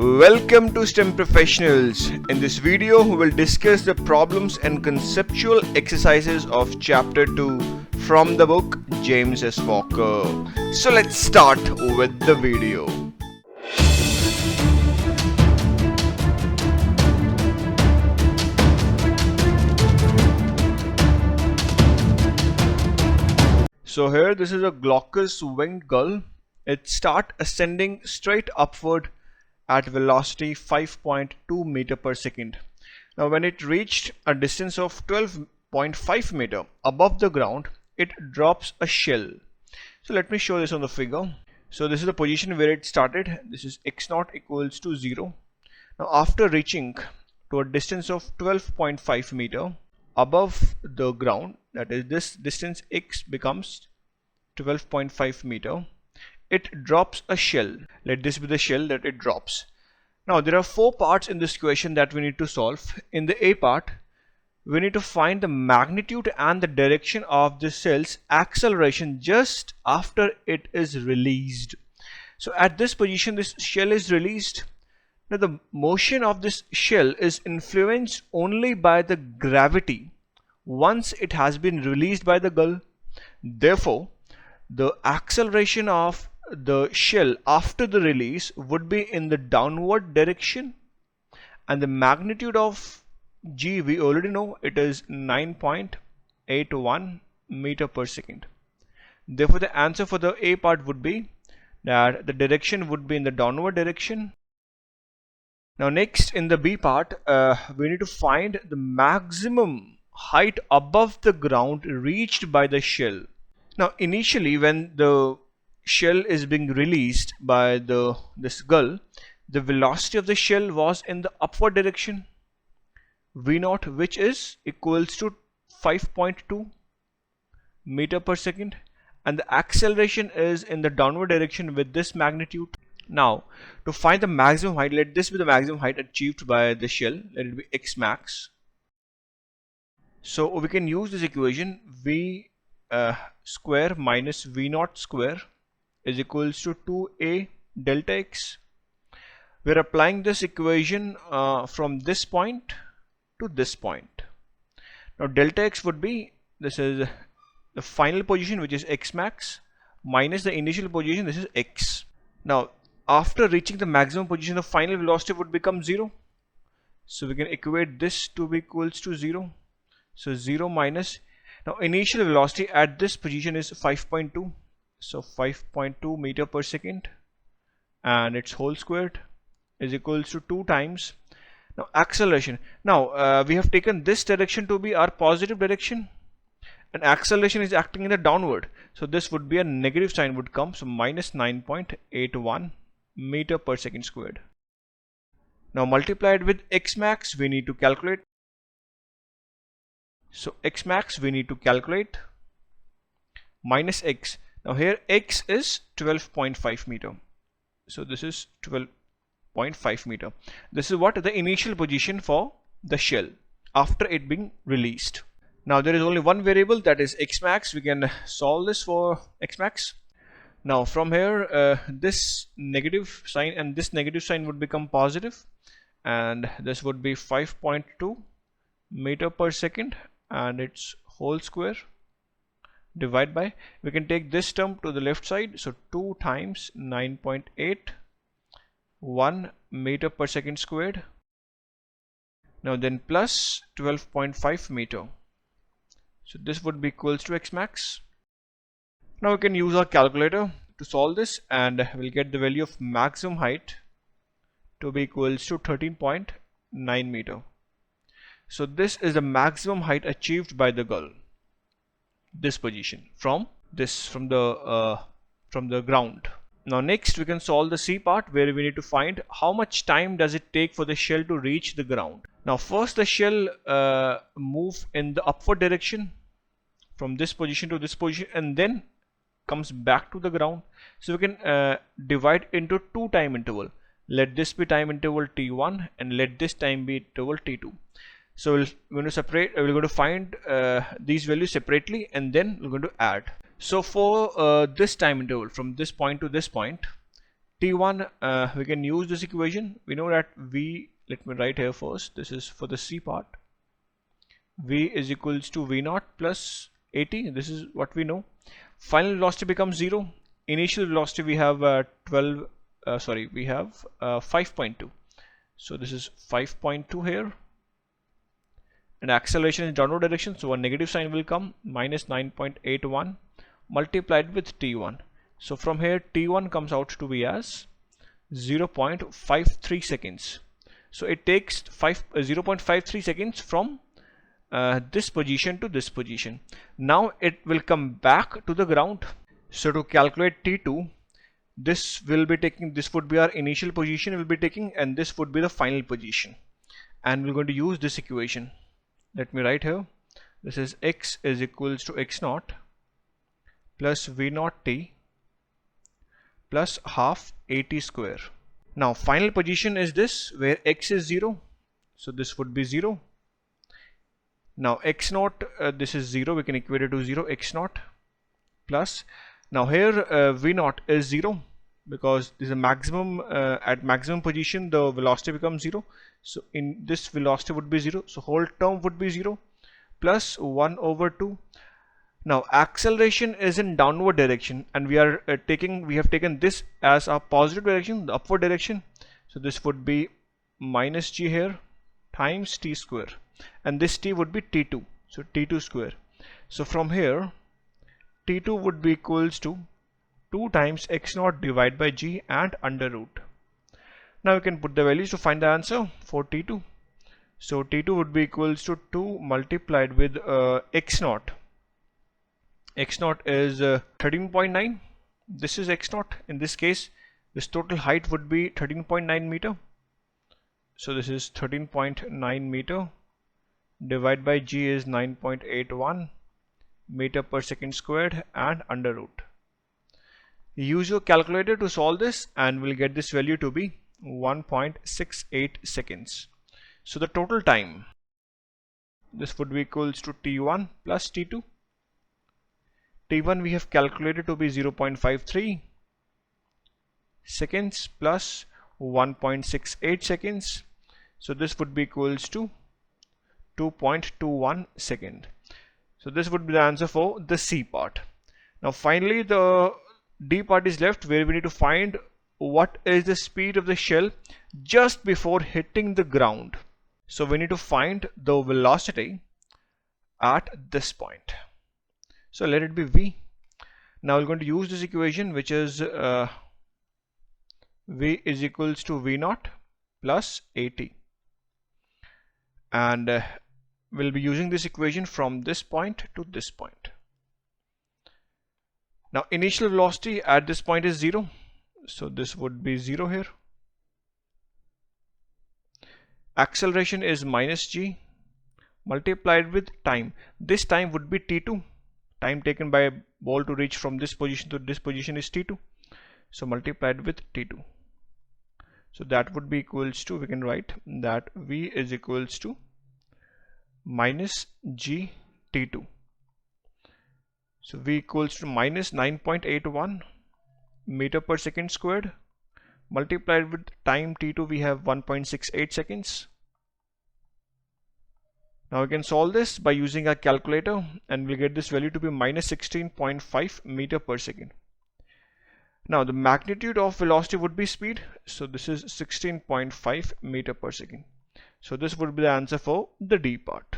Welcome to STEM Professionals. In this video, we will discuss the problems and conceptual exercises of Chapter 2 from the book James S. Walker. So let's start with the video. So here this is a glaucous-winged gull. It starts ascending straight upward at velocity 5.2 meter per second. Now when it reached a distance of 12.5 meter above the ground, it drops a shell. So let me show this on the figure. So this is the position where it started. This is x0 equals to 0. Now after reaching to a distance of 12.5 meter above the ground, that is this distance x becomes 12.5 meter, it drops a shell. Let this be the shell that it drops. Now there are four parts in this question that we need to solve. In the A part, we need to find the magnitude and the direction of the shell's acceleration just after it is released. So at this position, this shell is released. Now the motion of this shell is influenced only by the gravity once it has been released by the gull. Therefore, the acceleration of the shell after the release would be in the downward direction, and the magnitude of g we already know, it is 9.81 meter per second. Therefore the answer for the A part would be that the direction would be in the downward direction. Now next, in the B part, we need to find the maximum height above the ground reached by the shell. Now initially, when the shell is being released by this gull, the velocity of the shell was in the upward direction, v0, which is equals to 5.2 meter per second, and the acceleration is in the downward direction with this magnitude. Now to find the maximum height, let this be the maximum height achieved by the shell. Let it be x max. So we can use this equation, v square minus v0 square is equals to 2a delta x. We are applying this equation from this point to this point. Now delta x would be, this is the final position, which is x max, minus the initial position, this is x. Now after reaching the maximum position, the final velocity would become 0. So we can equate this to be equals to 0. So 0 minus, now initial velocity at this position is 5.2. So 5.2 meter per second, and its whole squared is equals to 2 times. Now acceleration. Now we have taken this direction to be our positive direction, and acceleration is acting in the downward. So this would be a negative sign would come. So minus 9.81 meter per second squared. Now multiplied with x max, we need to calculate. So x max we need to calculate minus x. Now here x is 12.5 meter. So this is 12.5 meter. This is what the initial position for the shell after it being released. Now there is only one variable, that is x max. We can solve this for x max. Now from here this negative sign and this negative sign would become positive, and this would be 5.2 meter per second and its whole square, divide by, we can take this term to the left side, so 2 times 9.81 meter per second squared. Now then plus 12.5 meter, so this would be equals to x max. Now we can use our calculator to solve this, and we'll get the value of maximum height to be equals to 13.9 meter. So this is the maximum height achieved by the gull, this position from the ground. Now next we can solve the C part, where we need to find how much time does it take for the shell to reach the ground. Now first the shell move in the upward direction from this position to this position, and then comes back to the ground. So we can divide into 2 time interval. Let this be time interval t1 and let this time be interval t2. So we're going to find these values separately, and then we're going to add. So for this time interval from this point to this point, T1, we can use this equation. We know that V, let me write here first, this is for the C part. V is equals to V0 plus 80, this is what we know. Final velocity becomes 0. Initial velocity we have 5.2. So this is 5.2 here. And acceleration is downward direction, so a negative sign will come, minus 9.81 multiplied with T1. So from here T1 comes out to be as 0.53 seconds. So it takes 0.53 seconds from this position to this position. Now it will come back to the ground. So to calculate T2, this would be our initial position we'll be taking, and this would be the final position. And we're going to use this equation. Let me write here. This is x is equals to x0 plus v0 t plus half at square. Now final position is this, where x is 0. So this would be 0. Now x0, this is 0, we can equate it to 0, x0 plus, now here v0 is 0 because this is a maximum, at maximum position the velocity becomes 0. So in this velocity would be 0, so whole term would be 0 plus 1 over 2. Now acceleration is in downward direction, and we have taken this as a positive direction, the upward direction. So this would be minus g here times t square, and this t would be t2, so t2 square. So from here t2 would be equals to 2 times x0 divided by g and under root. Now we can put the values to find the answer for t2. So t2 would be equals to 2 multiplied with x0. x0 is 13.9. This is x0. In this case this total height would be 13.9 meter. So this is 13.9 meter divided by g is 9.81 meter per second squared and under root. Use your calculator to solve this and we'll get this value to be 1.68 seconds. So the total time, this would be equals to t1 plus t2. T1 we have calculated to be 0.53 seconds plus 1.68 seconds. So this would be equals to 2.21 second. So this would be the answer for the C part. Now finally the D part is left, where we need to find what is the speed of the shell just before hitting the ground. So we need to find the velocity at this point. So let it be v. Now we're going to use this equation, which is v is equals to v0 plus at, and we'll be using this equation from this point to this point. Now initial velocity at this point is 0, so this would be 0 here. Acceleration is minus g multiplied with time. This time would be t2. Time taken by a ball to reach from this position to this position is t2. So multiplied with t2. So that would be equals to, we can write that v is equals to minus g t2. So v equals to minus 9.81 meter per second squared multiplied with time t2, we have 1.68 seconds. Now we can solve this by using a calculator and we'll get this value to be minus 16.5 meter per second. Now the magnitude of velocity would be speed, so this is 16.5 meter per second. So this would be the answer for the D part.